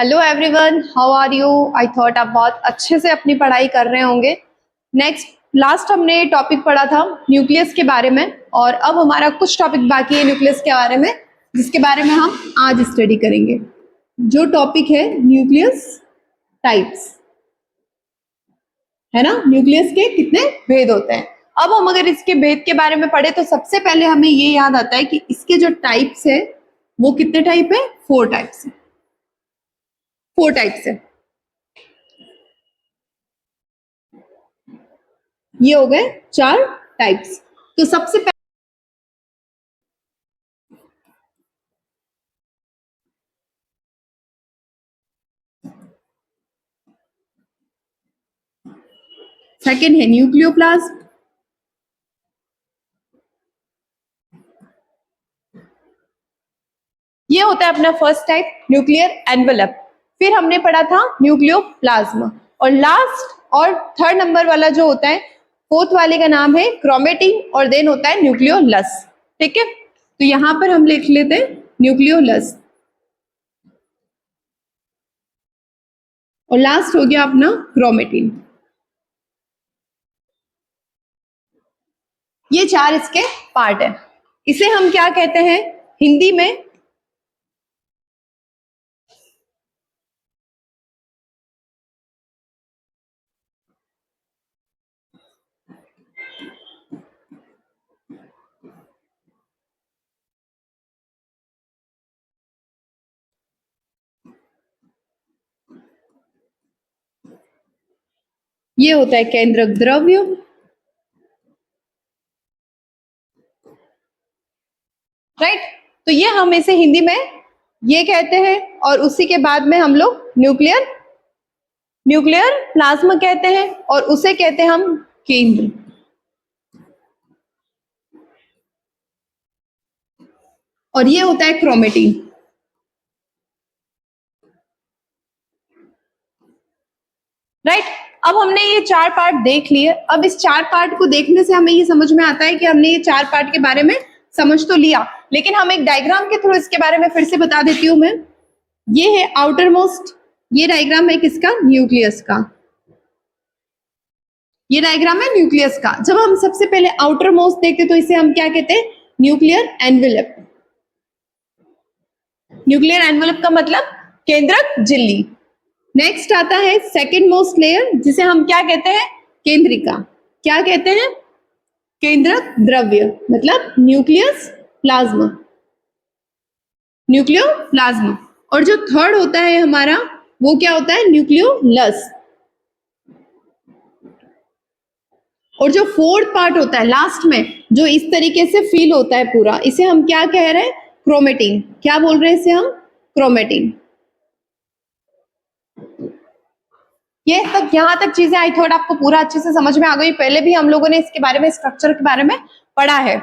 Hello everyone, how are you? I thought आप बहुत अच्छे से अपनी पढ़ाई कर रहे होंगे। लास्ट हमने टॉपिक पढ़ा था न्यूक्लियस के बारे में, और अब हमारा कुछ टॉपिक बाकी है न्यूक्लियस के बारे में, जिसके बारे में हम आज स्टडी करेंगे। जो टॉपिक है न्यूक्लियस टाइप्स, है ना। न्यूक्लियस के कितने भेद होते हैं। अब हम अगर इसके भेद के बारे में पढ़े तो सबसे पहले हमें ये याद आता है कि इसके जो टाइप्स है वो कितने टाइप है? 4 टाइप्स है। 4 टाइप्स है। ये हो गए 4 टाइप्स। तो सबसे पहले सेकंड है न्यूक्लियोप्लाज्म। ये होता है अपना फर्स्ट टाइप न्यूक्लियर एनवेलप। फिर हमने पढ़ा था न्यूक्लियोप्लाज्म, और लास्ट और थर्ड नंबर वाला जो होता है, फोर्थ वाले का नाम है क्रोमेटिन, और देन होता है न्यूक्लियोलस। ठीक है, तो यहां पर हम लिख लेते हैं न्यूक्लियोलस, और लास्ट हो गया अपना क्रोमेटिन। ये 4 इसके पार्ट है। इसे हम क्या कहते हैं हिंदी में? ये होता है केंद्रक द्रव्य, राइट। तो ये हम इसे हिंदी में ये कहते हैं, और उसी के बाद में हम लोग न्यूक्लियर प्लाज्मा कहते हैं, और उसे कहते हैं हम केंद्र। और ये होता है क्रोमेटिन, राइट। अब हमने ये 4 पार्ट देख लिए। अब इस 4 पार्ट को देखने से हमें ये समझ में आता है कि हमने ये 4 पार्ट के बारे में समझ तो लिया, लेकिन हम एक डायग्राम के थ्रू इसके बारे में फिर से बता देती हूँ मैं। ये है आउटर मोस्ट, ये डायग्राम है किसका? न्यूक्लियस का। ये डायग्राम है न्यूक्लियस का। जब हम सबसे पहले आउटर मोस्ट देखते तो इसे हम क्या कहते हैं? Nuclear envelope. न्यूक्लियर एनवेलप का मतलब केंद्रक झिल्ली। नेक्स्ट आता है सेकेंड मोस्ट लेयर, जिसे हम क्या कहते हैं? केंद्रिका। क्या कहते हैं? केंद्रक द्रव्य, मतलब न्यूक्लियस प्लाज्मा, न्यूक्लियोप्लाज्मा। और जो थर्ड होता है हमारा, वो क्या होता है? न्यूक्लियोलस। और जो फोर्थ पार्ट होता है लास्ट में, जो इस तरीके से फील होता है पूरा, इसे हम क्या कह रहे हैं? क्रोमेटिन। क्या बोल रहे हैं इसे हम? क्रोमेटिन। ये तक यहाँ तक चीजें आई थॉट आपको पूरा अच्छे से समझ में आ गई। पहले भी हम लोगों ने इसके बारे में, स्ट्रक्चर के बारे में पढ़ा है।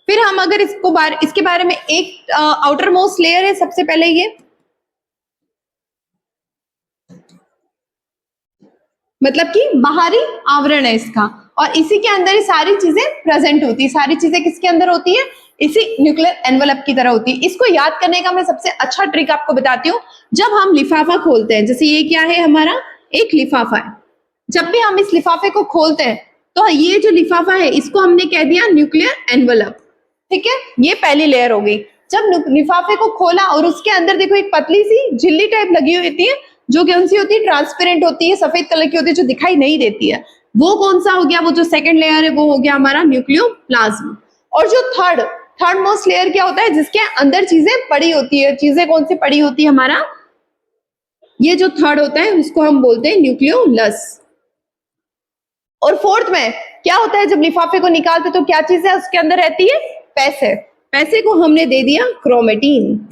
फिर हम अगर इसके बारे में एक आउटर मोस्ट लेयर है सबसे पहले, ये मतलब कि बाहरी आवरण है इसका, और इसी के अंदर ही सारी चीजें प्रेजेंट होती है। सारी चीजें किसके अंदर होती है? इसी न्यूक्लियर एनवेलप की तरह होती है। इसको याद करने का मैं सबसे अच्छा ट्रिक आपको बताती हूँ। जब हम लिफाफा खोलते हैं, जैसे ये क्या है हमारा? एक लिफाफा है। जब भी हम इस लिफाफे को खोलते हैं तो ये जो लिफाफा है इसको हमने कह दिया न्यूक्लियर एनवेलप। ठीक है, ये पहली लेयर हो गई। जब लिफाफे को खोला और उसके अंदर देखो एक पतली सी झिल्ली टाइप लगी हुई होती है, जो कौन सी होती है? ट्रांसपेरेंट होती है, सफेद कलर की होती है, जो दिखाई नहीं देती है। वो कौन सा हो गया? वो जो सेकंड लेयर है वो हो गया हमारा न्यूक्लियोप्लाज्म। और जो थर्ड थर्ड मोस्ट लेयर क्या होता है? जिसके अंदर चीजें पड़ी होती है। चीजें कौन सी पड़ी होती है हमारा? ये जो थर्ड होता है उसको हम बोलते हैं न्यूक्लियोलस। और फोर्थ में क्या होता है? जब लिफाफे को निकालते तो क्या चीज है उसके अंदर रहती है? पैसे। पैसे को हमने दे दिया क्रोमेटिन।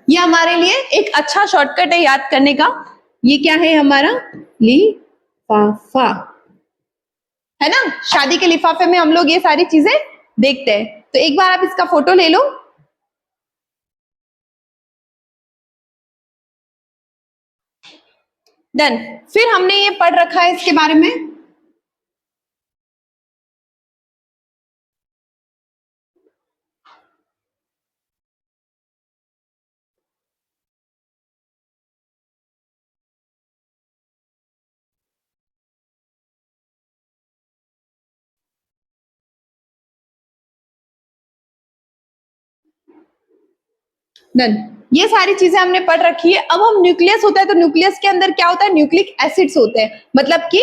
ये हमारे लिए एक अच्छा शॉर्टकट है याद करने का। ये क्या है हमारा? लिफाफा, है ना। शादी के लिफाफे में हम लोग ये सारी चीजें देखते हैं। तो एक बार आप इसका फोटो ले लो। डन। फिर हमने ये पढ़ रखा है इसके बारे में। डन। ये सारी चीजें हमने पढ़ रखी है। अब हम न्यूक्लियस होता है तो न्यूक्लियस के अंदर क्या होता है, न्यूक्लिक एसिड्स होते हैं, मतलब कि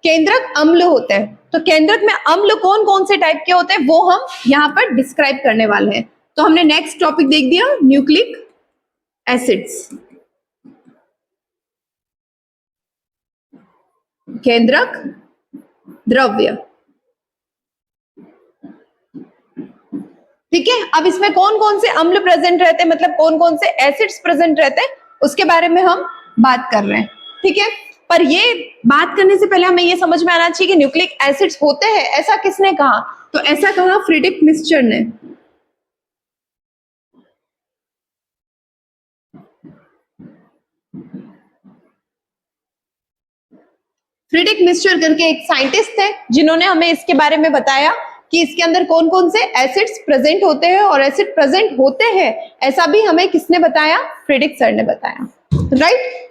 केंद्रक अम्ल होते हैं। तो केंद्रक में अम्ल कौन कौन से टाइप के होते हैं वो हम यहाँ पर डिस्क्राइब करने वाले हैं। तो हमने नेक्स्ट टॉपिक देख दिया न्यूक्लिक एसिड्स, केंद्रक द्रव्य। ठीक है, अब इसमें कौन कौन से अम्ल प्रेजेंट रहते हैं, मतलब कौन कौन से एसिड्स प्रेजेंट रहते हैं, उसके बारे में हम बात कर रहे हैं। ठीक है, पर ये बात करने से पहले हमें ये समझ में आना चाहिए कि न्यूक्लिक एसिड्स होते हैं, ऐसा किसने कहा? तो ऐसा कहा फ्रीडरिक मिस्चर ने। फ्रीडरिक मिस्चर करके एक साइंटिस्ट थे जिन्होंने हमें इसके बारे में बताया कि इसके अंदर कौन कौन से एसिड्स प्रेजेंट होते हैं, और एसिड प्रेजेंट होते हैं ऐसा भी हमें किसने बताया? फ्रीडरिक सर ने बताया, राइट?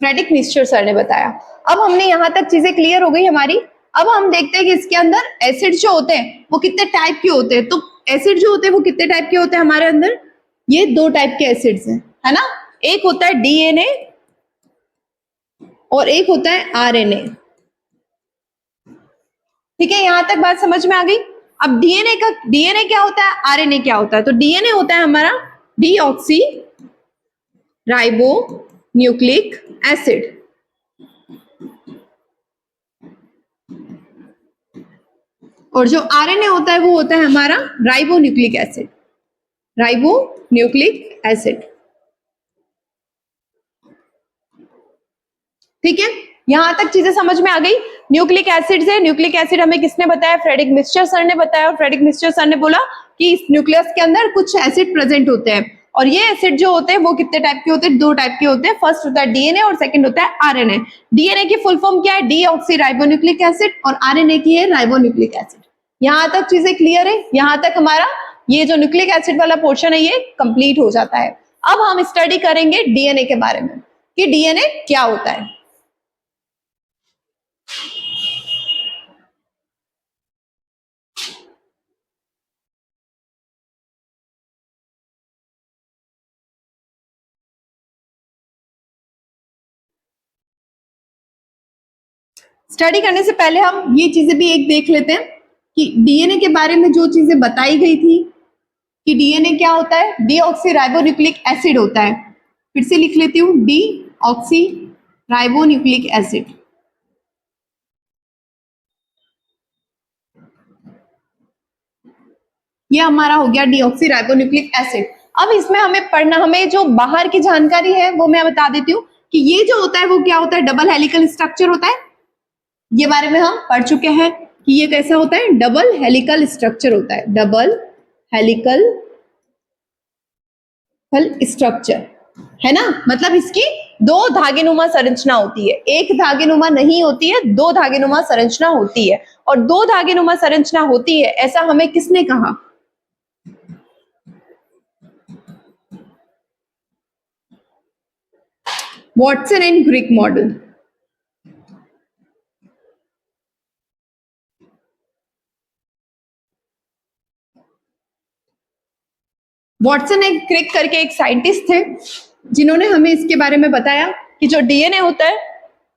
फ्रेडरिक मिस्चर सर ने बताया। अब हमने यहां तक चीजें क्लियर हो गई हमारी। अब हम देखते हैं कि इसके अंदर एसिड जो होते हैं वो कितने टाइप के होते हैं। तो एसिड जो होते हैं वो कितने टाइप के होते हैं हमारे अंदर? ये दो टाइप के एसिड्स हैं, है ना? एक होता है डीएनए और एक होता है आरएनए। ठीक है, यहां तक बात समझ में आ गई। अब डीएनए क्या होता है, आरएनए क्या होता है? तो डीएनए होता है हमारा डीऑक्सी राइबो न्यूक्लिक एसिड, और जो आरएनए होता है वो होता है हमारा ribo nucleic acid, ribo nucleic acid. ठीक है, यहां तक चीजें समझ में आ गई। न्यूक्लिक एसिड से, न्यूक्लिक एसिड हमें किसने बताया? फ्रेडरिक मिस्चर सर ने बताया। और फ्रेडरिक मिस्चर सर ने बोला कि इस न्यूक्लियस के अंदर कुछ एसिड प्रेजेंट होते हैं, और ये एसिड जो होते हैं वो कितने टाइप के होते हैं? दो टाइप के होते हैं। फर्स्ट होता है डीएनए और सेकंड होता है आरएनए। डीएनए की फुल फॉर्म क्या है? डीऑक्सी राइबोन्यूक्लिक एसिड, और आरएनए की है राइबोन्यूक्लिक एसिड। यहां तक चीजें क्लियर है? यहां तक हमारा ये जो न्यूक्लिक एसिड वाला पोर्शन है ये कंप्लीट हो जाता है। अब हम स्टडी करेंगे डीएनए के बारे में कि डीएनए क्या होता है। स्टडी करने से पहले हम ये चीजें भी एक देख लेते हैं कि डीएनए के बारे में जो चीजें बताई गई थी कि डीएनए क्या होता है? डीऑक्सी राइबोन्यूक्लिक एसिड होता है। फिर से लिख लेती हूँ, डीऑक्सी राइबोन्यूक्लिक एसिड। ये हमारा हो गया डीऑक्सी राइबोन्यूक्लिक एसिड। अब इसमें हमें पढ़ना, हमें जो बाहर की जानकारी है वो मैं बता देती हूँ कि ये जो होता है वो क्या होता है? डबल हेलिकल स्ट्रक्चर होता है। ये बारे में हम पढ़ चुके हैं कि ये कैसा होता है? डबल हेलिकल स्ट्रक्चर होता है, डबल हेलिकल स्ट्रक्चर, है ना? मतलब इसकी दो धागेनुमा संरचना होती है, एक धागेनुमा नहीं होती है, दो धागेनुमा संरचना होती है। और दो धागेनुमा संरचना होती है ऐसा हमें किसने कहा? Watson and Crick model. Watson and Crick करके एक साइंटिस्ट थे जिन्होंने हमें इसके बारे में बताया कि जो डीएनए होता है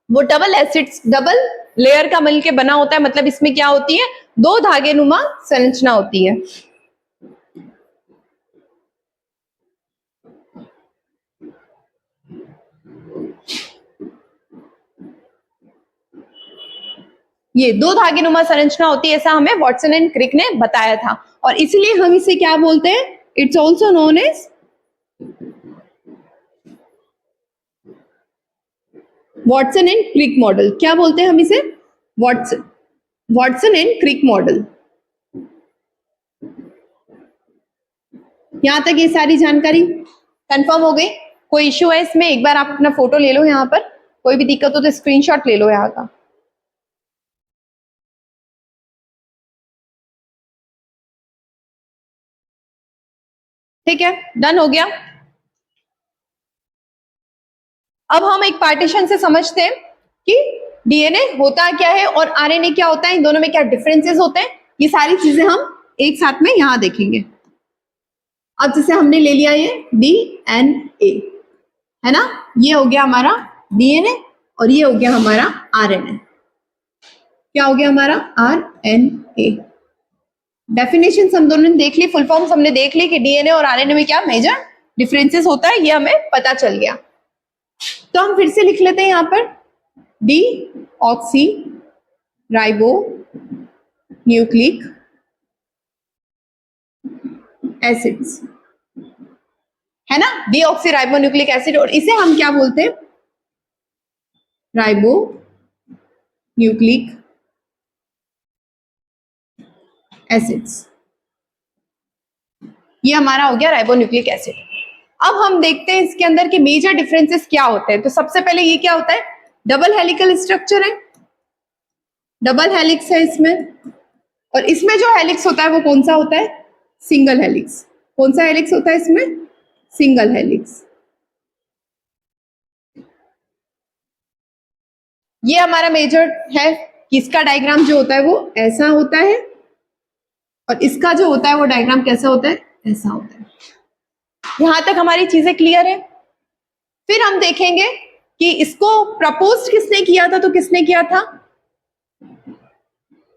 वो डबल एसिड्स, डबल लेयर का मिलके बना होता है। मतलब इसमें क्या होती है? दो धागेनुमा संरचना होती है। ये दो धागेनुमा संरचना होती है ऐसा हमें वॉटसन एंड क्रिक ने बताया था, और इसलिए हम इसे क्या बोलते हैं? It's also known as Watson and Crick model. क्या बोलते हैं हम इसे? Watson Watson and Crick model. यहां तक ये सारी जानकारी कंफर्म हो गई? कोई इश्यू है इसमें? एक बार आप अपना फोटो ले लो, यहाँ पर कोई भी दिक्कत हो तो स्क्रीनशॉट ले लो यहाँ का। ठीक है, डन हो गया। अब हम एक पार्टीशन से समझते हैं कि डीएनए होता क्या है और आरएनए क्या होता है, इन दोनों में क्या डिफरेंसेस होते हैं, ये सारी चीजें हम एक साथ में यहां देखेंगे। अब जैसे हमने ले लिया ये डीएनए, है ना, ये हो गया हमारा डीएनए और ये हो गया हमारा आरएनए। क्या हो गया हमारा आरएनए। डेफिनेशन हम दोनों ने देख ली, फुल फॉर्म्स हमने देख ली कि डीएनए और आरएनए में क्या मेजर डिफरेंसेस होता है, ये हमें पता चल गया। तो हम फिर से लिख लेते हैं यहां पर D oxy ribo nucleic acids, है ना, D oxy ribo nucleic acid, और इसे हम क्या बोलते हैं, राइबो न्यूक्लिक एसिड्स। ये हमारा हो गया राइबो न्यूक्लिक एसिड। अब हम देखते हैं इसके अंदर के मेजर डिफरेंसेस क्या होते हैं। तो सबसे पहले ये क्या होता है, डबल हेलिकल स्ट्रक्चर है, डबल हेलिक्स है इसमें, और इसमें जो हेलिक्स होता है वो कौन सा होता है, सिंगल हेलिक्स। कौन सा हेलिक्स होता है इसमें, सिंगल हेलिक्स। ये हमारा मेजर है कि इसका डायग्राम जो होता है वो ऐसा होता है और इसका जो होता है वो डायग्राम कैसा होता है, ऐसा होता है। यहां तक हमारी चीजें क्लियर है। फिर हम देखेंगे कि इसको प्रपोज किसने किया था, तो किसने किया था,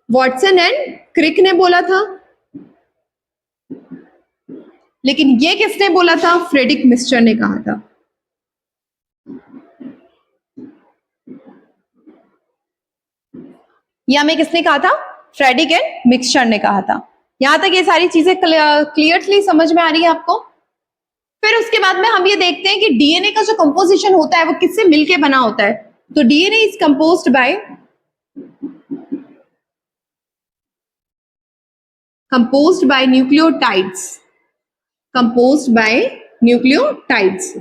वॉटसन एंड क्रिक ने बोला था, लेकिन ये किसने बोला था, फ्रेडरिक मिस्टर ने कहा था। ये हमें किसने कहा था, फ्रेडरिक एंड मिक्सचर ने कहा था। यहां तक ये सारी चीजें क्लियरली समझ में आ रही है आपको। फिर उसके बाद में हम ये देखते हैं कि डीएनए का जो कंपोजिशन होता है वो किससे मिलके बना होता है। तो DNA is composed bye nucleotides, composed bye nucleotides,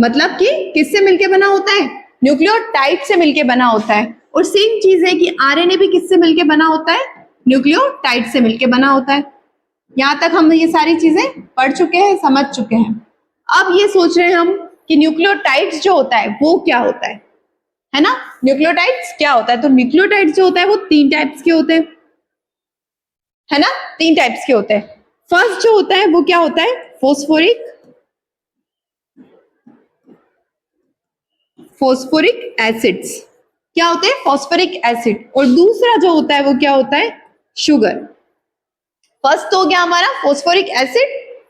मतलब कि किससे मिलके बना होता है, न्यूक्लियोटाइड से मिलके बना होता है। और सेम चीज है कि आरएनए भी किससे मिलके बना होता है, न्यूक्लियोटाइड से मिलके बना होता है। यहां तक हम ये सारी चीजें पढ़ चुके हैं, समझ चुके हैं। अब ये सोच रहे हैं हम कि न्यूक्लियोटाइड्स जो होता है वो क्या होता है ना, न्यूक्लियोटाइड्स क्या होता है। तो न्यूक्लियोटाइड्स जो होता है वो 3 टाइप्स के होते हैं, है ना, 3 टाइप्स के होते हैं। फर्स्ट जो होता है वो क्या होता है, फॉस्फोरिक एसिड्स। क्या होते हैं, फॉस्फोरिक एसिड। और दूसरा जो होता है वो क्या होता है, शुगर। फर्स्ट हो गया हमारा फॉस्फोरिक एसिड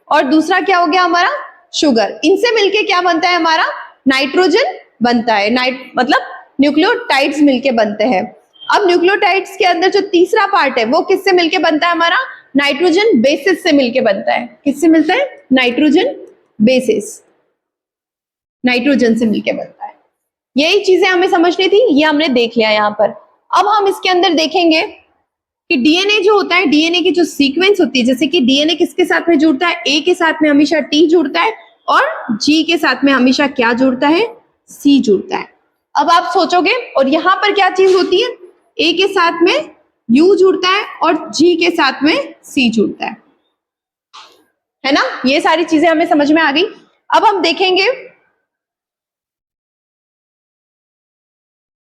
और दूसरा क्या हो गया हमारा, शुगर। इनसे मिलके क्या बनता है हमारा, नाइट्रोजन बनता है। मतलब न्यूक्लियोटाइड्स मिलके बनते हैं। अब न्यूक्लियोटाइड्स के अंदर जो तीसरा पार्ट है वो किससे मिलके बनता है हमारा, नाइट्रोजन बेसिस से मिलके बनता है। किससे मिलता है, नाइट्रोजन बेसिस, नाइट्रोजन से मिलके बनता है। यही चीजें हमें समझनी थी, ये हमने देख लिया यहाँ पर। अब हम इसके अंदर देखेंगे कि डीएनए जो होता है, डीएनए की जो सीक्वेंस होती है, जैसे कि डीएनए किसके साथ में जुड़ता है, ए के साथ में हमेशा टी जुड़ता है और जी के साथ में हमेशा क्या जुड़ता है, सी जुड़ता है। अब आप सोचोगे और यहां पर क्या चीज होती है, ए के साथ में यू जुड़ता है और जी के साथ में सी जुड़ता है ना। ये सारी चीजें हमें समझ में आ गई। अब हम देखेंगे,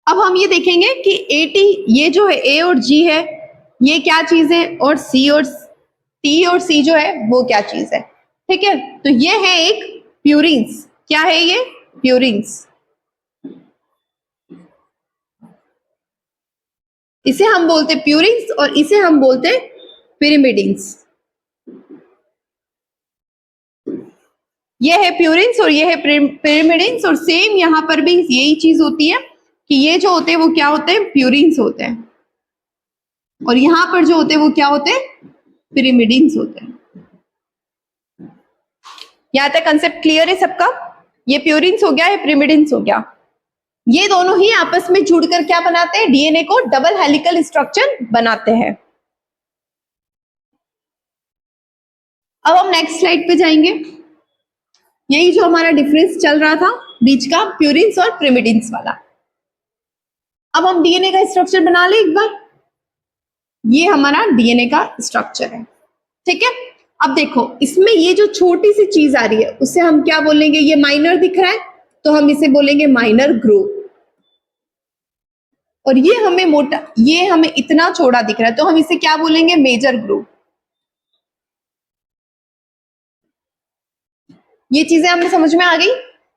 अब हम ये देखेंगे कि एटी, ये जो है ए और जी है, ये क्या चीज है, और सी और टी और सी जो है वो क्या चीज है। ठीक है, तो ये है एक प्यूरिन्स। क्या है ये, प्यूरिन्स। इसे हम बोलते प्यूरिन्स और इसे हम बोलते पिरिमिडिन्स। ये है प्यूरिन्स और ये है पिरिमिडिन्स। और सेम यहां पर भी यही चीज होती है कि ये जो होते हैं वो क्या होते हैं, प्यूरिन्स होते हैं, और यहां पर जो होते हैं वो क्या होते हैं, पिरिमिडिन्स होते हैं। यहां तक कंसेप्ट क्लियर है सबका। ये प्यूरिन्स हो गया, ये पिरिमिडिन्स हो गया। ये दोनों ही आपस में जुड़कर क्या बनाते हैं, डीएनए को डबल हेलिकल स्ट्रक्चर बनाते हैं। अब हम नेक्स्ट स्लाइड पे जाएंगे। यही जो हमारा डिफरेंस चल रहा था बीच का, प्यूरिन्स और पिरिमिडिन्स वाला। अब हम डीएनए का स्ट्रक्चर बना ले एक बार। ये हमारा डीएनए का स्ट्रक्चर है, ठीक है। अब देखो इसमें ये जो छोटी सी चीज आ रही है उसे हम क्या बोलेंगे, ये माइनर दिख रहा है तो हम इसे बोलेंगे माइनर ग्रुप, और ये हमें मोटा, ये हमें इतना चौड़ा दिख रहा है तो हम इसे क्या बोलेंगे, मेजर ग्रुप। ये चीजें हमें समझ में आ गई।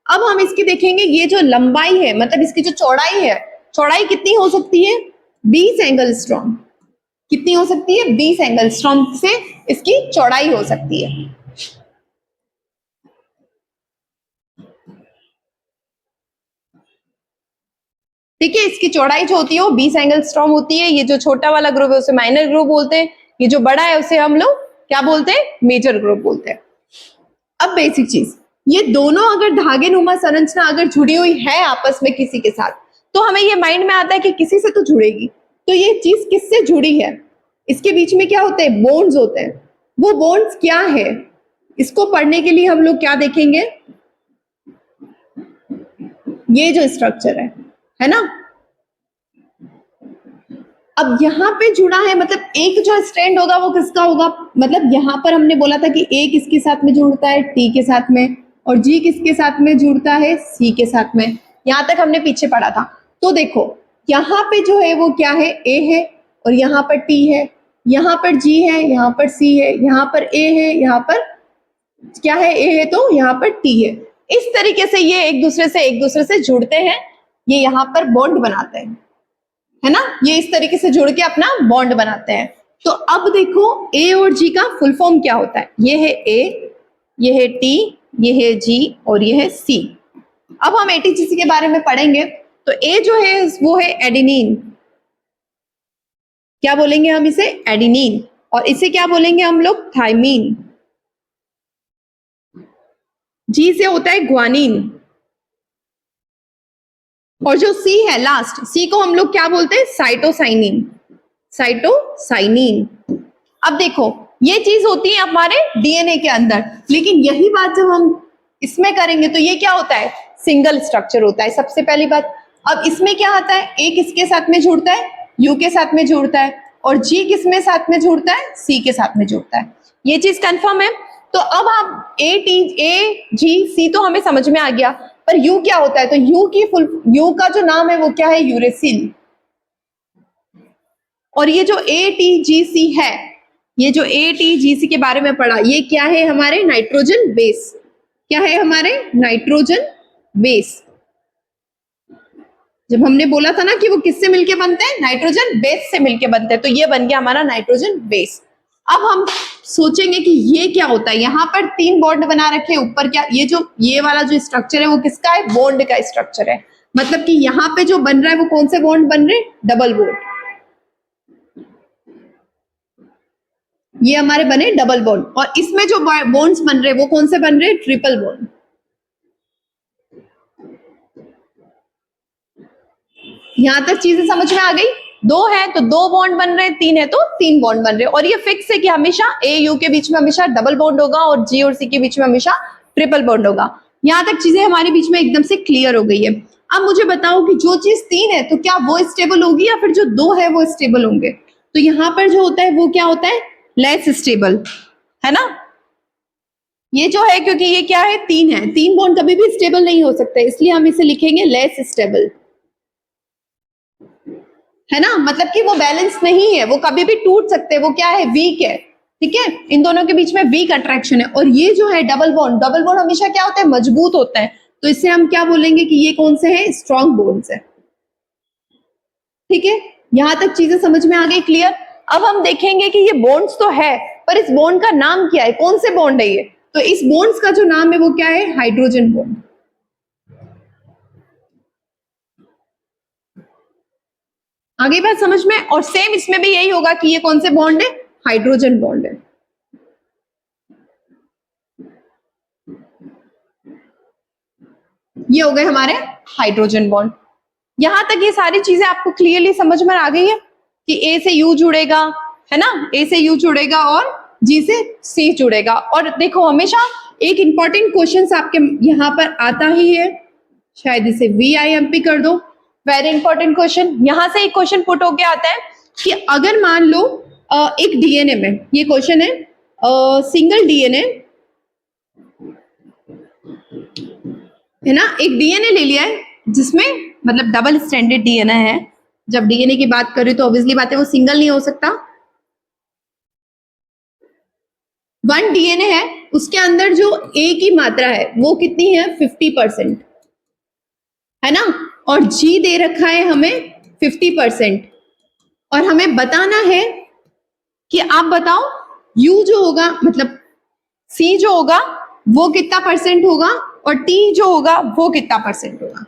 अब हम इसकी देखेंगे ये जो लंबाई है, मतलब इसकी जो चौड़ाई है, चौड़ाई कितनी हो सकती है, 20 एंगस्ट्रॉम। कितनी हो सकती है, 20 एंगस्ट्रॉम से इसकी चौड़ाई हो सकती है। ठीक है, इसकी चौड़ाई जो होती है वो 20 एंगस्ट्रॉम होती है। ये जो छोटा वाला ग्रुप है उसे माइनर ग्रुप बोलते हैं, ये जो बड़ा है उसे हम लोग क्या बोलते हैं, मेजर ग्रुप बोलते हैं। अब बेसिक चीज, ये दोनों अगर धागे नुमा संरचना अगर जुड़ी हुई है आपस में किसी के साथ, तो हमें ये माइंड में आता है कि किसी से तो जुड़ेगी। तो ये चीज किससे जुड़ी है, इसके बीच में क्या होते हैं, बॉन्ड्स होते हैं। वो बॉन्ड्स क्या है, इसको पढ़ने के लिए हम लोग क्या देखेंगे, ये जो स्ट्रक्चर है ना। अब यहाँ पे जुड़ा है, मतलब एक जो स्ट्रैंड होगा वो किसका होगा, मतलब यहाँ पर हमने बोला था कि ए किसके साथ में जुड़ता है, टी के साथ में, और जी किसके साथ में जुड़ता है, सी के साथ में। यहाँ तक हमने पीछे पढ़ा था। तो देखो यहाँ पे जो है वो क्या है, ए है, और यहाँ पर टी है, यहाँ पर जी है, यहाँ पर सी है, यहाँ पर ए है, यहाँ पर क्या है, ए है तो यहाँ पर टी है। इस तरीके से ये एक दूसरे से जुड़ते हैं, ये यहाँ पर बॉन्ड बनाते हैं, है ना। ये इस तरीके से जुड़ के अपना बॉन्ड बनाते हैं। तो अब देखो ए और जी का फुल फॉर्म क्या होता है, ये है ए, ये है टी, ये है जी और ये है सी। अब हम एटीजीसी के बारे में पढ़ेंगे। तो ए जो है वो है एडेनिन, क्या बोलेंगे हम इसे, एडेनिन, और इसे क्या बोलेंगे हम लोग, थाइमीन। जी से होता है ग्वानिन, और जो सी है लास्ट, सी को हम लोग क्या बोलते हैं, साइटोसाइनिन, साइटोसाइनिन। अब देखो ये चीज होती है हमारे डीएनए के अंदर, लेकिन यही बात जब हम इसमें करेंगे तो ये क्या होता है, सिंगल स्ट्रक्चर होता है, सबसे पहली बात। अब इसमें क्या आता है, ए किसके साथ में जुड़ता है, यू के साथ में जुड़ता है, और जी किस में साथ में जुड़ता है, सी के साथ में जुड़ता है। ये चीज कंफर्म है। तो अब हम ए जी सी तो हमें समझ में आ गया, पर यू क्या होता है, तो यू का जो नाम है वो क्या है, यूरेसिल। और ये जो ए टी जी सी है, ये जो ए टी जी सी के बारे में पढ़ा, ये क्या है, हमारे नाइट्रोजन बेस। क्या है, हमारे नाइट्रोजन बेस। जब हमने बोला था ना कि वो किससे मिलके बनते हैं, नाइट्रोजन बेस से मिलके बनते हैं, तो ये बन गया हमारा नाइट्रोजन बेस। अब हम सोचेंगे कि ये क्या होता है, यहाँ पर 3 बॉन्ड बना रखे ऊपर, क्या ये वाला जो स्ट्रक्चर है वो किसका है, बॉन्ड का स्ट्रक्चर है। मतलब कि यहाँ पे जो बन रहा है वो कौन से बॉन्ड बन रहे हैं, डबल बॉन्ड। ये हमारे बने डबल बॉन्ड, और इसमें जो बॉन्ड्स बन रहे हैं वो कौन से बन रहे हैं, ट्रिपल बॉन्ड। यहां तक चीजें समझ में आ गई। 2 है तो 2 बॉन्ड बन रहे हैं, 3 है तो 3 बॉन्ड बन रहे हैं, और ये फिक्स है कि हमेशा ए यू के बीच में हमेशा डबल बॉन्ड होगा और जी और सी के बीच में हमेशा ट्रिपल बॉन्ड होगा। यहां तक चीजें हमारे बीच में एकदम से क्लियर हो गई है। अब मुझे बताओ कि जो चीज 3 है तो क्या वो स्टेबल होगी या फिर जो 2 है वो स्टेबल होंगे। तो यहाँ पर जो होता है वो क्या होता है, लेस स्टेबल, है ना। ये जो है, क्योंकि ये क्या है, 3 है, 3 बॉन्ड कभी भी स्टेबल नहीं हो सकते, इसलिए हम इसे लिखेंगे लेस स्टेबल, है ना। मतलब कि वो बैलेंस नहीं है, वो कभी भी टूट सकते हैं, वो क्या है, वीक है। ठीक है, इन दोनों के बीच में वीक अट्रैक्शन है। और ये जो है डबल बॉन्ड हमेशा क्या होता है, मजबूत होता है, तो इससे हम क्या बोलेंगे कि ये कौन से हैं, स्ट्रॉन्ग बॉन्ड्स है। ठीक है, यहां तक चीजें समझ में आ गई, क्लियर। अब हम देखेंगे कि ये बॉन्ड्स तो है, पर इस बॉन्ड का नाम क्या है, कौन से बॉन्ड है ये। तो इस बॉन्ड्स का जो नाम है वो क्या है, हाइड्रोजन बॉन्ड। आगे बात समझ में। और सेम इसमें भी यही होगा कि ये कौन से बॉन्ड है, हाइड्रोजन बॉन्ड है। ये हो गए हमारे हाइड्रोजन बॉन्ड। यहां तक ये सारी चीजें आपको क्लियरली समझ में आ गई है कि ए से यू जुड़ेगा, है ना, ए से यू जुड़ेगा और जी से सी जुड़ेगा। और देखो हमेशा एक इंपॉर्टेंट क्वेश्चन आपके यहाँ पर आता ही है, शायद इसे VIMP कर दो, वेरी इंपॉर्टेंट क्वेश्चन। यहां से एक क्वेश्चन पुट होके आता है कि अगर मान लो एक डीएनए में, ये क्वेश्चन है, सिंगल डीएनए है ना, एक डीएनए ले लिया है जिसमें मतलब डबल स्ट्रैंडेड डीएनए है। जब डीएनए की बात करें तो ऑब्वियसली बात है वो सिंगल नहीं हो सकता। 1 डीएनए है, उसके अंदर जो ए की मात्रा है वो कितनी है 50%, है ना, और जी दे रखा है हमें 50%, और हमें बताना है कि आप बताओ यू जो होगा मतलब सी जो होगा वो कितना परसेंट होगा और टी जो होगा वो कितना परसेंट होगा।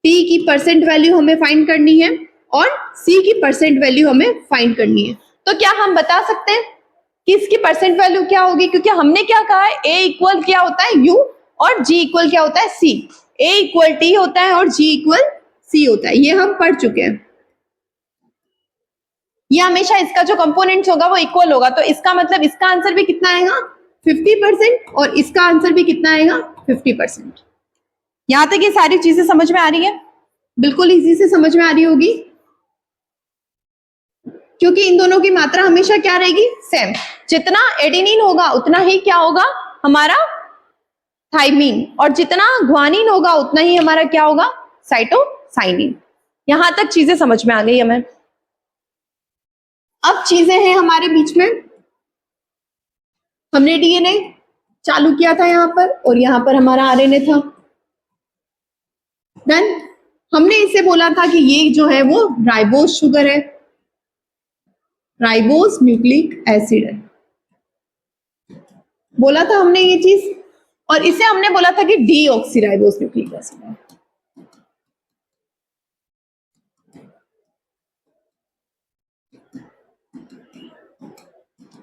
टी की परसेंट वैल्यू हमें फाइंड करनी है और सी की परसेंट वैल्यू हमें फाइंड करनी है। तो क्या हम बता सकते हैं कि इसकी परसेंट वैल्यू क्या होगी, क्योंकि हमने क्या कहा है ए इक्वल क्या होता है यू और जी इक्वल क्या होता है सी। ए इक्वल टी होता है और जी इक्वल सी होता है, ये हम पढ़ चुके हैं। ये हमेशा इसका जो कंपोनेंट्स होगा वो इक्वल होगा, तो इसका मतलब इसका आंसर भी कितना आएगा 50% और इसका आंसर भी कितना आएगा 50%। यहां तक ये सारी चीजें समझ में आ रही है, बिल्कुल इजी से समझ में आ रही होगी, क्योंकि इन दोनों की मात्रा हमेशा क्या रहेगी सेम। जितना एडेनिन होगा उतना ही क्या होगा हमारा थाइमीन, और जितना ग्वानिन होगा उतना ही हमारा क्या होगा साइटोसाइनिन। यहां तक चीजें समझ में आ गई हमें। अब चीजें हैं हमारे बीच में, हमने डीएनए चालू किया था यहां पर और यहां पर हमारा आरएनए था। देन हमने इसे बोला था कि ये जो है वो राइबोज शुगर है, राइबोज न्यूक्लिक एसिड है, बोला था हमने ये चीज, और इसे हमने बोला था कि डीऑक्सीराइबोज न्यूक्लिक एसिड है।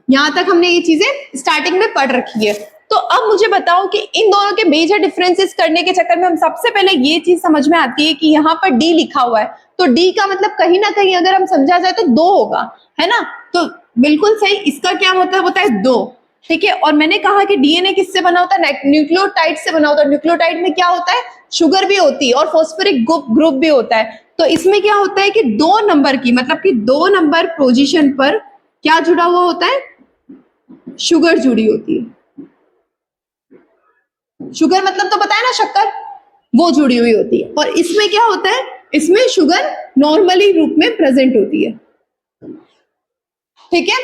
यहां तक हमने ये चीजें स्टार्टिंग में पढ़ रखी है। तो अब मुझे बताओ कि इन दोनों के मेजर डिफरेंसेस करने के चक्कर में हम सबसे पहले ये चीज समझ में आती है कि यहाँ पर डी लिखा हुआ है, तो डी का मतलब कहीं ना कहीं अगर हम समझा जाए तो 2 होगा, है ना, तो बिल्कुल सही। इसका क्या मतलब होता है 2, ठीक है। और मैंने कहा कि डीएनए किससे बना होता है न्यूक्लियोटाइड से बना होता है। न्यूक्लियोटाइड में क्या होता है शुगर भी होती है और फॉस्फोरिक ग्रुप भी होता है। तो इसमें क्या होता है कि 2 नंबर की मतलब कि 2 नंबर पोजीशन पर क्या जुड़ा हुआ होता है शुगर जुड़ी होती है। शुगर मतलब तो पता है ना शक्कर, वो जुड़ी हुई होती है। और इसमें क्या होता है, इसमें शुगर नॉर्मली रूप में प्रेजेंट होती है, ठीक है।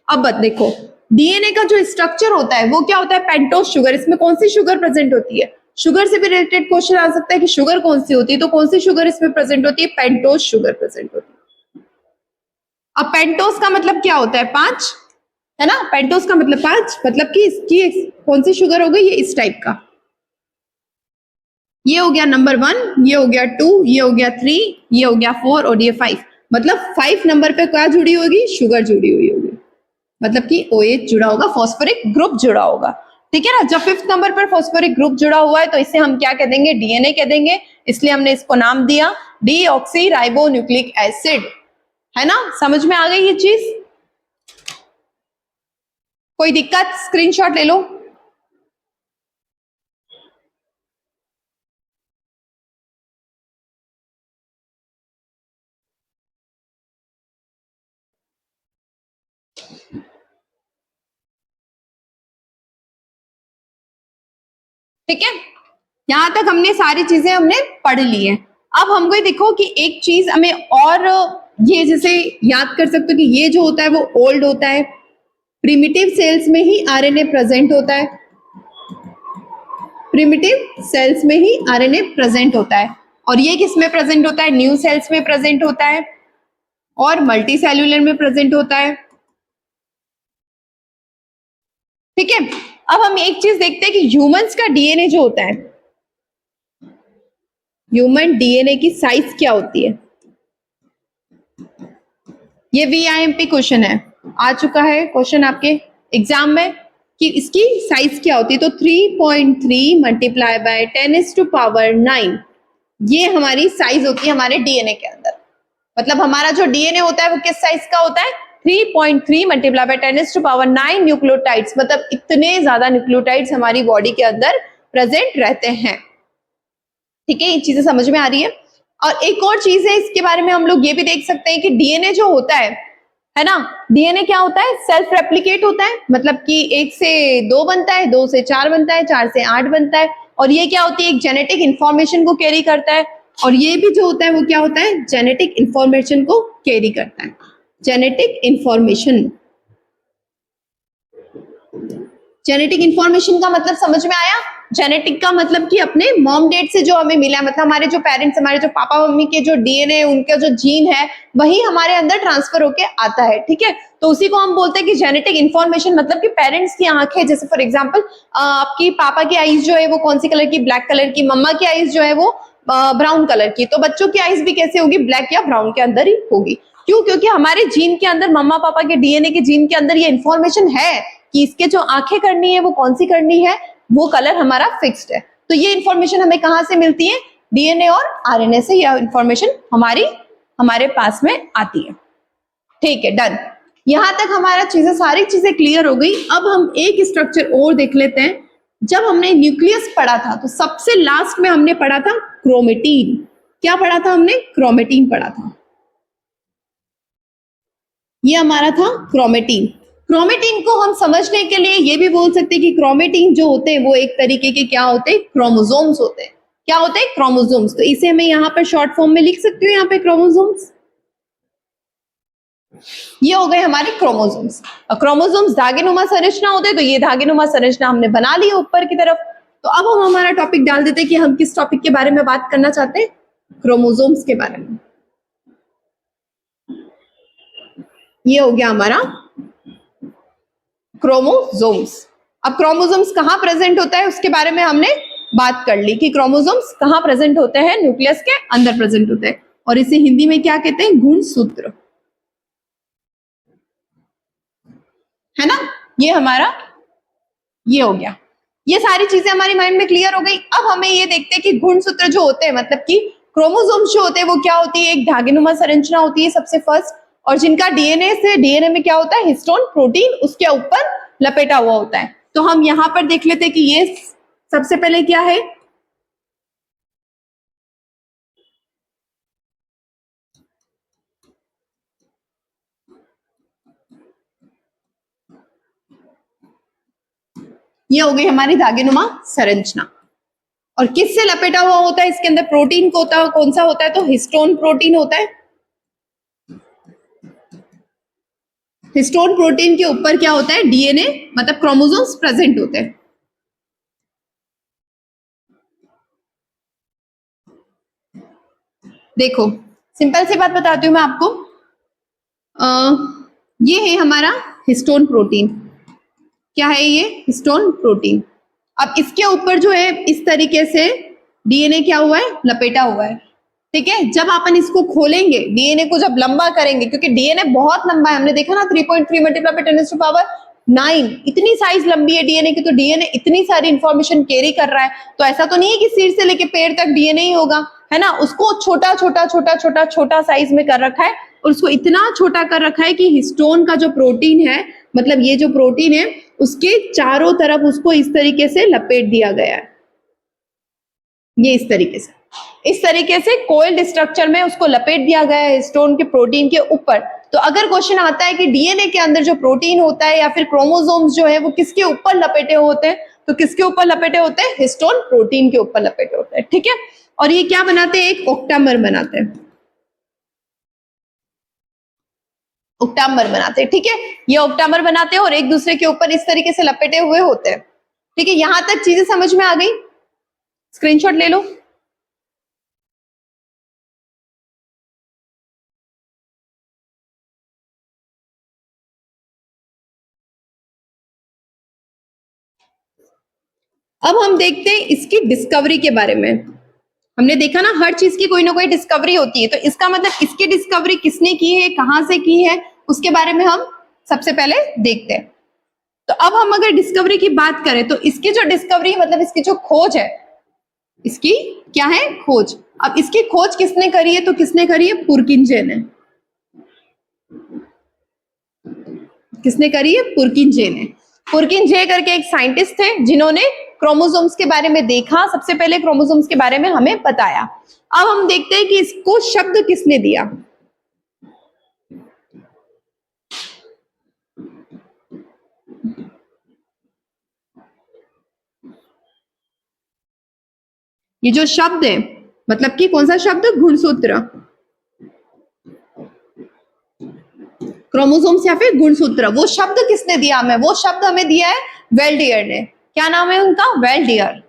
अब देखो डीएनए का जो स्ट्रक्चर होता है वो क्या होता है पेंटोज शुगर। इसमें कौन सी शुगर प्रेजेंट होती है, शुगर से भी रिलेटेड क्वेश्चन आ सकता है कि शुगर कौन सी होती है, तो कौन सी शुगर इसमें प्रेजेंट होती है पेंटोज शुगर प्रेजेंट होती है। अब पेंटोज का मतलब क्या होता है 5, है ना, पेंटोज का मतलब 5, मतलब कि इसकी कौन सी शुगर हो गई ये इस टाइप का, ये हो गया नंबर 1, ये हो गया 2, ये हो गया 3, ये हो गया 4 और ये 5, मतलब 5 नंबर पे क्या जुड़ी होगी शुगर जुड़ी हुई होगी, मतलब कि OH जुड़ा होगा, फॉस्फोरिक ग्रुप जुड़ा होगा, ठीक है ना। जब 5th नंबर पर फॉस्फोरिक ग्रुप जुड़ा हुआ है तो इसे हम क्या कह देंगे डीएनए कह देंगे, इसलिए हमने इसको नाम दिया डीऑक्सीराइबोन्यूक्लिक एसिड, है ना। समझ में आ गई ये चीज, कोई दिक्कत स्क्रीनशॉट ले लो। ठीक है, यहां तक हमने सारी चीजें हमने पढ़ ली है। अब हमको ये देखो कि एक चीज हमें और ये जैसे याद कर सकते हो कि ये जो होता है वो ओल्ड होता है, प्रिमिटिव सेल्स में ही आरएनए प्रेजेंट होता है, प्रिमिटिव सेल्स में ही आरएनए प्रेजेंट होता है, और ये किस में प्रेजेंट होता है न्यू सेल्स में प्रेजेंट होता है और मल्टी सेल्यूलर में प्रेजेंट होता है, ठीक है। अब हम एक चीज देखते हैं कि ह्यूमंस का डीएनए जो होता है, ह्यूमन डीएनए की साइज क्या होती है, ये VIMP क्वेश्चन है, आ चुका है क्वेश्चन आपके एग्जाम में कि इसकी साइज क्या होती है। तो 3.3 मल्टीप्लाई बाय 10⁻⁹ ये हमारी साइज होती है हमारे डीएनए के अंदर। मतलब हमारा जो डीएनए होता है वो किस साइज का होता है 3.3 मल्टीप्लाई बाय 10⁻⁹ न्यूक्लियोटाइड्स, मतलब इतने ज्यादा न्यूक्लियोटाइड्स हमारी बॉडी के अंदर प्रेजेंट रहते हैं, ठीक है। ये चीजें समझ में आ रही है। और एक और चीज है इसके बारे में हम लोग ये भी देख सकते हैं कि डीएनए जो होता है है ना। डीएनए क्या होता है, सेल्फ रेप्लिकेट होता है, मतलब कि 1 से 2 बनता है, 2 से 4 बनता है, 4 से 8 बनता है। और ये क्या होती है, एक जेनेटिक इंफॉर्मेशन को कैरी करता है। और ये भी जो होता है वो क्या होता है, जेनेटिक इंफॉर्मेशन को कैरी करता है। जेनेटिक इंफॉर्मेशन, जेनेटिक इंफॉर्मेशन का मतलब समझ में आया। जेनेटिक का मतलब कि अपने मॉम डैड से जो हमें मिला है, मतलब हमारे जो पेरेंट्स, हमारे जो पापा मम्मी के जो डीएनए, उनका जो जीन है वही हमारे अंदर ट्रांसफर होके आता है, ठीक है। तो उसी को हम बोलते हैं कि जेनेटिक इंफॉर्मेशन, मतलब कि पेरेंट्स की आंखें, जैसे फॉर एग्जांपल आपकी पापा की आईज जो है वो कौन सी कलर की, ब्लैक कलर की, मम्मा की आईज जो है वो ब्राउन कलर की, तो बच्चों की आईज भी कैसे होगी, ब्लैक या ब्राउन के अंदर ही होगी। क्यों, क्योंकि हमारे जीन के अंदर, मम्मा पापा के डीएनए के जीन के अंदर ये इंफॉर्मेशन है कि इसके जो आंखें करनी है वो कौन सी करनी है, वो कलर हमारा फिक्स्ड है। तो ये इंफॉर्मेशन हमें कहां से मिलती है, डीएनए और आरएनए से यह इंफॉर्मेशन हमारे पास में आती है। ठीक है, डन। यहां तक हमारा चीजें, सारी चीजें क्लियर हो गई। अब हम एक स्ट्रक्चर और देख लेते हैं। जब हमने न्यूक्लियस पढ़ा था तो सबसे लास्ट में हमने पढ़ा था क्रोमेटीन। क्या पढ़ा था हमने, क्रोमेटीन पढ़ा था। ये हमारा था क्रोमेटीन। क्रोमेटीन को हम समझने के लिए ये भी बोल सकते हैं कि क्रोमेटीन जो होते हैं वो एक तरीके के क्या होते हैं, क्रोमोसोम्स होते हैं। क्या होते हैं, क्रोमोसोम्स। तो इसे मैं यहाँ पर शॉर्ट फॉर्म में लिख सकती हूँ, यहाँ पे क्रोमोसोम्स। ये हो गए हमारे क्रोमोसोम्स। और क्रोमोसोम्स धागेनुमा संरचना होते हैं, तो ये धागेनुमा संरचना हमने बना ली ऊपर की तरफ। तो अब हम हमारा टॉपिक डाल देते हैं कि हम किस टॉपिक के बारे में बात करना चाहते हैं, क्रोमोसोम्स के बारे में। ये हो गया हमारा क्रोमोसोम्स। अब क्रोमोसोम्स कहाँ प्रेजेंट होता है उसके बारे में हमने बात कर ली कि क्रोमोसोम्स कहाँ प्रेजेंट होते हैं, न्यूक्लियस के अंदर प्रेजेंट होते हैं। और इसे हिंदी में क्या कहते हैं, गुणसूत्र, है ना। ये हमारा ये हो गया। ये सारी चीजें हमारी माइंड में क्लियर हो गई। अब हमें ये देखते हैं कि गुणसूत्र जो होते हैं, मतलब कि क्रोमोसोम्स जो होते हैं वो क्या होती है, एक धागेनुमा संरचना होती है सबसे फर्स्ट, और जिनका डीएनए से, डीएनए में क्या होता है, हिस्टोन प्रोटीन उसके ऊपर लपेटा हुआ होता है। तो हम यहां पर देख लेते हैं कि ये सबसे पहले क्या है, ये हो गई हमारी धागेनुमा संरचना। और किससे लपेटा हुआ होता है, इसके अंदर प्रोटीन को होता है, कौन सा होता है, तो हिस्टोन प्रोटीन होता है। हिस्टोन प्रोटीन के ऊपर क्या होता है, डीएनए, मतलब क्रोमोसोम्स प्रेजेंट होते हैं। देखो सिंपल सी बात बताती हूँ मैं आपको। ये है हमारा हिस्टोन प्रोटीन। क्या है ये, हिस्टोन प्रोटीन। अब इसके ऊपर जो है इस तरीके से डीएनए क्या हुआ है, लपेटा हुआ है, ठीक है। जब अपन इसको खोलेंगे, डीएनए को जब लंबा करेंगे, क्योंकि डीएनए बहुत लंबा है, हमने देखा ना 3.3 मल्टीप्लाई बाय 10⁻⁹, इतनी साइज लंबी है डीएनए की। तो डीएनए इतनी सारी इंफॉर्मेशन कैरी कर रहा है, तो ऐसा तो नहीं है कि सिर से लेके पैर तक डीएनए ही होगा, है ना। उसको छोटा छोटा छोटा छोटा छोटा साइज में कर रखा है, और उसको इतना छोटा कर रखा है कि हिस्टोन का जो प्रोटीन है, मतलब ये जो प्रोटीन है, उसके चारों तरफ उसको इस तरीके से लपेट दिया गया है। ये इस तरीके से कोइल्ड स्ट्रक्चर में उसको लपेट दिया गया है हिस्टोन के प्रोटीन के ऊपर। तो अगर क्वेश्चन आता है कि डीएनए के अंदर जो प्रोटीन होता है या फिर क्रोमोसोम्स जो है वो किसके ऊपर लपेटे होते हैं, तो किसके ऊपर लपेटे होते हैं, हिस्टोन प्रोटीन के ऊपर लपेटे होते हैं, ठीक है। और ये क्या बनाते हैं, एक ओक्टामर बनाते हैं, ओक्टामर बनाते हैं, ठीक है। ये ओक्टामर बनाते हैं और एक दूसरे के ऊपर इस तरीके से लपेटे हुए होते हैं, ठीक है। यहां तक चीजें समझ में आ गई, स्क्रीनशॉट ले लो। अब हम देखते हैं इसकी डिस्कवरी के बारे में। हमने देखा ना, हर चीज की कोई ना कोई डिस्कवरी होती है, तो इसका मतलब इसकी डिस्कवरी किसने की है, कहां से की है, उसके बारे में हम सबसे पहले देखते हैं। तो अब हम अगर डिस्कवरी की बात करें तो इसकी जो डिस्कवरी, मतलब इसकी जो खोज है, इसकी क्या है, खोज। अब इसकी खोज किसने करी है, तो किसने करी है, पुरकिंजे ने। किसने करी है, पुरकिंजे ने। पुरकिंजे करके एक साइंटिस्ट थे जिन्होंने क्रोमोसोम्स के बारे में देखा, सबसे पहले क्रोमोसोम्स के बारे में हमें बताया। अब हम देखते हैं कि इसको शब्द किसने दिया। ये जो शब्द है मतलब कि कौन सा शब्द, गुणसूत्र, क्रोमोसोम्स या फिर गुणसूत्र, वो शब्द किसने दिया हमें, वो शब्द हमें दिया है वेल्डियर ने। क्या नाम है उनका, वेल्डियर।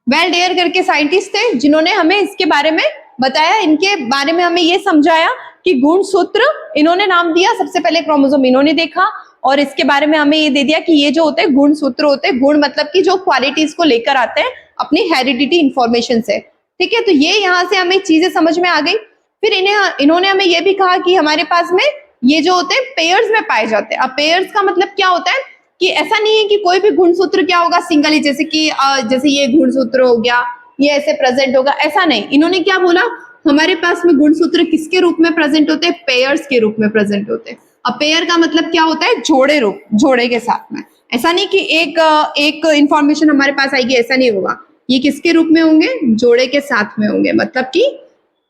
वेल्डियर करके साइंटिस्ट थे जिन्होंने हमें इसके बारे में बताया, इनके बारे में हमें ये समझाया कि गुणसूत्र इन्होंने नाम दिया, सबसे पहले क्रोमोसोम इन्होंने देखा और इसके बारे में हमें ये दे दिया कि ये जो होते हैं गुणसूत्र होते हैं, गुण मतलब कि जो क्वालिटीज को लेकर आते हैं अपनी हेरिडिटी इंफॉर्मेशन से। ठीक है, तो ये यहाँ से हमें चीजें समझ में आ गई। फिर इन्होंने हमें ये भी कहा कि हमारे पास में ये जो होते हैं पेयर्स में पाए जाते हैं। अब पेयर्स का मतलब क्या होता है कि ऐसा नहीं है कि कोई भी गुणसूत्र क्या होगा सिंगल ही, जैसे कि जैसे ये गुणसूत्र हो गया, ये ऐसे प्रेजेंट होगा, ऐसा नहीं। इन्होंने क्या बोला, हमारे पास में गुणसूत्र किसके रूप में प्रेजेंट होते हैं, पेयर्स के रूप में प्रेजेंट होते हैं। अब पेयर का मतलब क्या होता है, जोड़े रूप, जोड़े के साथ में। ऐसा नहीं कि एक इंफॉर्मेशन हमारे पास आएगी, ऐसा नहीं होगा। ये किसके रूप में होंगे, जोड़े के साथ में होंगे, मतलब कि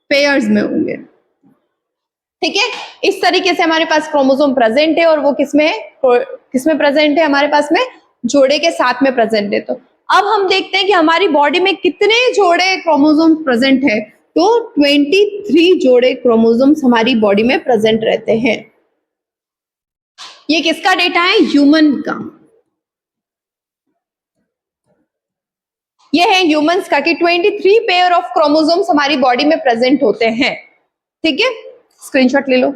पेयर्स में होंगे। ठीक है, इस तरीके से हमारे पास क्रोमोसोम प्रेजेंट है और वो किसमें प्रेजेंट है, हमारे पास में जोड़े के साथ में प्रेजेंट है। तो अब हम देखते हैं कि हमारी बॉडी में कितने जोड़े क्रोमोसोम प्रेजेंट है। तो 23 जोड़े क्रोमोसोम्स हमारी बॉडी में प्रेजेंट रहते हैं। ये किसका डेटा है, ह्यूमन का। ये है ह्यूमंस का कि 23 पेयर ऑफ क्रोमोसोम्स हमारी बॉडी में प्रेजेंट होते हैं। ठीक है, स्क्रीनशॉट ले लो।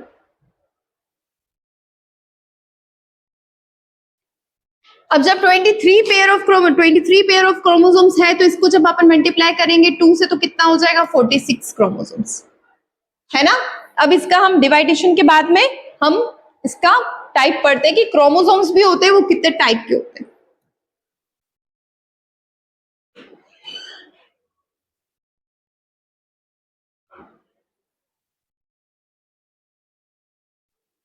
अब जब 23 पेयर ऑफ क्रोमोसोम्स है तो इसको जब अपन मल्टीप्लाई करेंगे 2 से तो कितना हो जाएगा, 46 क्रोमोसोम्स, है ना। अब इसका हम डिवाइडेशन के बाद में हम इसका टाइप पढ़ते हैं कि क्रोमोसोम्स भी होते हैं वो कितने टाइप के होते हैं।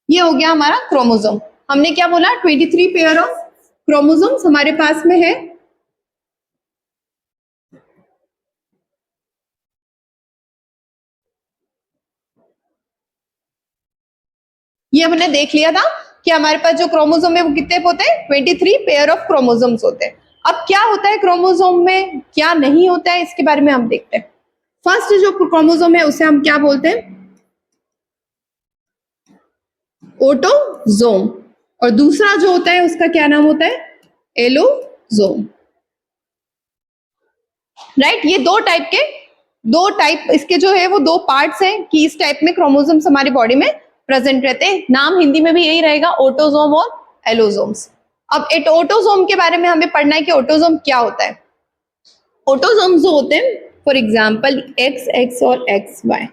ये हो गया हमारा क्रोमोसोम। हमने क्या बोला, 23 पेयर ऑफ क्रोमोसोम्स हमारे पास में है। ये हमने देख लिया था कि हमारे पास जो क्रोमोसोम है वो कितने होते हैं, 23 पेयर ऑफ क्रोमोसोम्स होते हैं। अब क्या होता है क्रोमोसोम में, क्या नहीं होता है, इसके बारे में हम देखते हैं। फर्स्ट जो क्रोमोसोम है उसे हम क्या बोलते हैं, ऑटोसोम, और दूसरा जो होता है उसका क्या नाम होता है, एलोसोम। राइट, ये दो टाइप इसके जो है वो दो पार्ट्स हैं कि इस टाइप में क्रोमोसोम्स हमारी बॉडी में प्रेजेंट रहते हैं। नाम हिंदी में भी यही रहेगा, ऑटोसोम और एलोसोम्स। अब एक ऑटोसोम के बारे में हमें पढ़ना है कि ऑटोसोम क्या होता है। ऑटोसोम्स जो होते हैं, फॉर एग्जांपल XX और XY,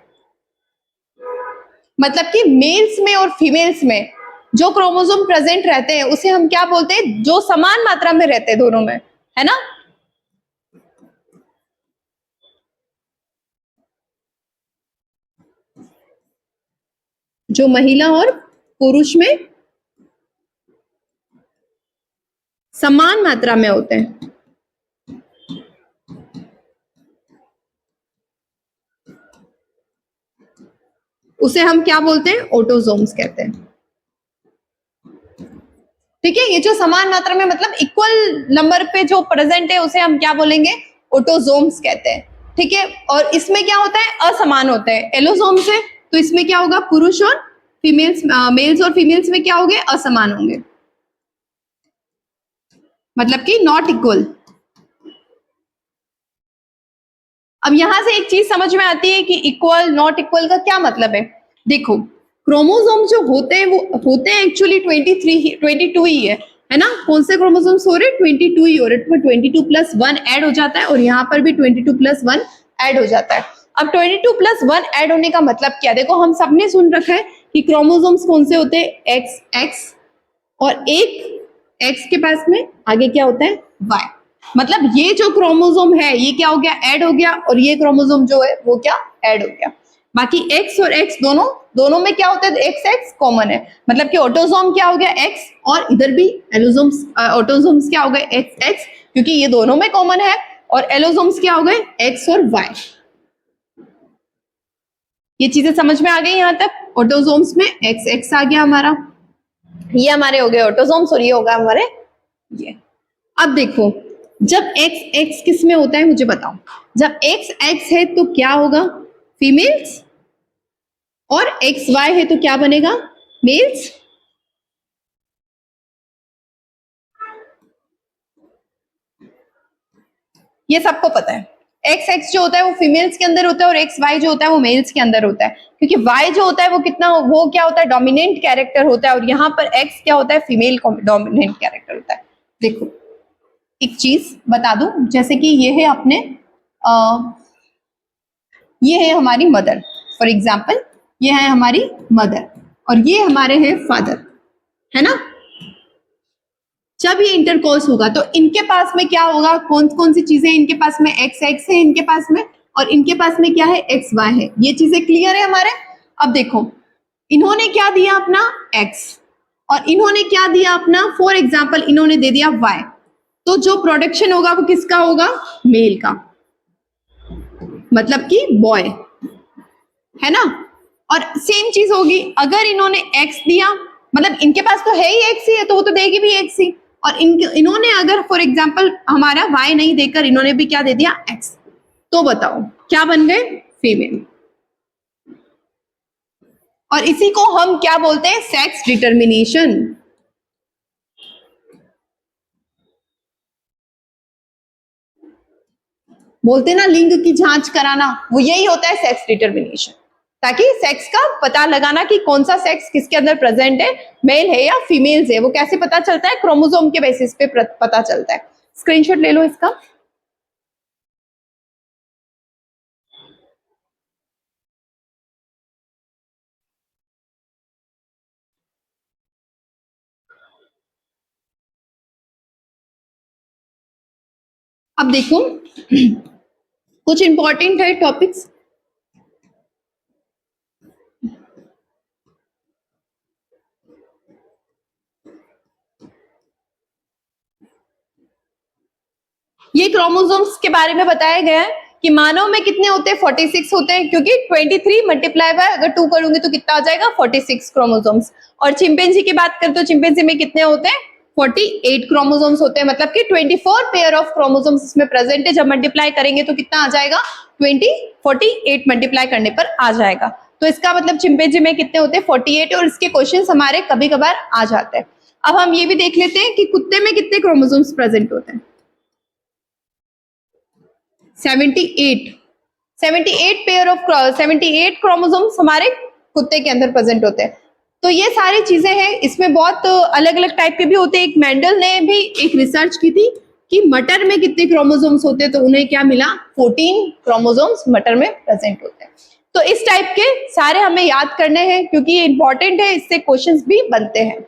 मतलब कि मेल्स में और फीमेल्स में जो क्रोमोसोम प्रेजेंट रहते हैं उसे हम क्या बोलते हैं, जो समान मात्रा में रहते हैं दोनों में, है ना। जो महिला और पुरुष में समान मात्रा में होते हैं उसे हम क्या बोलते हैं, ऑटोसोम्स कहते हैं। ठीक है, ये जो समान मात्रा में मतलब इक्वल नंबर पे जो प्रेजेंट है उसे हम क्या बोलेंगे, ऑटोसोम्स कहते हैं। ठीक है, और इसमें क्या होता है, असमान होते हैं। एलोसोम्स है तो इसमें क्या होगा, पुरुष और फीमेल्स, मेल्स और फीमेल्स में क्या होंगे, असमान होंगे, मतलब कि नॉट इक्वल। अब यहां से एक चीज समझ में आती है कि इक्वल नॉट इक्वल का क्या मतलब है। देखो, क्रोमोसोम जो होते हैं वो होते हैं एक्चुअली 22 ही है ना। कौन से क्रोमोसोम्स हो रहे हैं, 22 ही हो रहे हैं। 22 प्लस 1 ऐड हो जाता है और यहाँ पर भी 22 प्लस 1 ऐड हो जाता है। अब 22 प्लस 1 ऐड होने का मतलब क्या, देखो हम सबने सुन रखा है कि क्रोमोसोम्स कौन से होते हैं, XX, और एक X के पास में आगे क्या होता है, Y। मतलब ये जो क्रोमोसोम है ये क्या हो गया, ऐड हो गया, और ये क्रोमोसोम जो है वो क्या, ऐड हो गया। बाकी X और X दोनों में क्या होता है, XX कॉमन है। मतलब कि ऑटोसोम क्या हो गया, X, और इधर भी एलोसोम्स, ऑटोसोम्स क्या हो गए, XX, क्योंकि ये दोनों में कॉमन है। और एलोसोम्स क्या हो गए, X और Y। ये चीजें समझ में आ गई यहां तक। ऑटोसोम्स में XX आ गया हमारा, ये हमारे हो गए ऑटोसोम्स, और ये होगा हमारे ये। अब देखो, जब एक्स एक्स किस में होता है मुझे बताओ। जब एक्स एक्स है तो क्या होगा, फीमेल्स, और एक्स वाई है तो क्या बनेगा, मेल्स। ये सबको पता है, एक्स एक्स जो होता है वो फीमेल्स के अंदर होता है और एक्स वाई जो होता है वो मेल्स के अंदर होता है, क्योंकि वाई जो होता है वो कितना, वो क्या होता है, डोमिनेंट कैरेक्टर होता है, और यहाँ पर एक्स क्या होता है, फीमेल डोमिनेंट कैरेक्टर होता है। देखो एक चीज बता दूं, जैसे कि ये है अपने ये है हमारी मदर, फॉर एग्जाम्पल ये है हमारी मदर और ये हमारे हैं फादर, है ना। जब ये इंटरकोर्स होगा तो इनके पास में क्या होगा, कौन कौन सी चीजें, इनके पास में एक्स एक्स है इनके पास में, और इनके पास में क्या है, एक्स वाई है। ये चीजें क्लियर है हमारे। अब देखो इन्होंने क्या दिया अपना एक्स और इन्होंने क्या दिया अपना, फॉर एग्जाम्पल इन्होंने दे दिया वाई, तो जो प्रोडक्शन होगा वो किसका होगा, मेल का, मतलब कि बॉय, है ना। और सेम चीज होगी अगर इन्होंने एक्स दिया, मतलब इनके पास तो है ही एक्स ही है तो वो तो देगी भी एक्स ही, और इन्होंने अगर फॉर एग्जाम्पल हमारा वाई नहीं देकर इन्होंने भी क्या दे दिया, एक्स, तो बताओ क्या बन गए, फीमेल। और इसी को हम क्या बोलते हैं, सेक्स डिटर्मिनेशन। बोलते ना लिंग की जांच कराना, वो यही होता है सेक्स डिटर्मिनेशन, ताकि सेक्स का पता लगाना कि कौन सा सेक्स किसके अंदर प्रेजेंट है, मेल है या फीमेल्स है। वो कैसे पता चलता है, क्रोमोसोम के बेसिस पे पता चलता है। स्क्रीनशॉट ले लो इसका। अब देखो कुछ इंपॉर्टेंट है टॉपिक्स। ये क्रोमोसोम्स के बारे में बताया गया है कि मानव में कितने होते हैं, 46 होते हैं, क्योंकि 23 मल्टीप्लाई बाय अगर 2 करूंगी तो कितना आ जाएगा, 46 क्रोमोसोम्स। और चिंपैंजी की बात करें तो चिंपैंजी में कितने होते हैं, 48 क्रोमोसोम्स होते हैं, मतलब कि 24 पेयर ऑफ क्रोमोसोम्स इसमें प्रेजेंट है। जब मल्टीप्लाई करेंगे तो कितना आ जाएगा, 48 मल्टीप्लाई करने पर आ जाएगा। तो इसका मतलब चिंपैंजी में कितने होते हैं, 48, और इसके क्वेश्चन हमारे कभी कभार आ जाते हैं। अब हम ये भी देख लेते हैं कि कुत्ते में कितने क्रोमोसोम्स प्रेजेंट होते हैं, 78 पेयर ऑफ 78 क्रोमोसोम्स हमारे कुत्ते के अंदर प्रेजेंट होते हैं। तो ये सारी चीजें हैं, इसमें बहुत अलग अलग टाइप के भी होते हैं। एक मेंडल ने भी एक रिसर्च की थी कि मटर में कितने क्रोमोसोम्स होते हैं, तो उन्हें क्या मिला, 14 क्रोमोसोम्स मटर में प्रेजेंट होते हैं। तो इस टाइप के सारे हमें याद करने हैं क्योंकि ये इंपॉर्टेंट है, इससे क्वेश्चंस भी बनते हैं।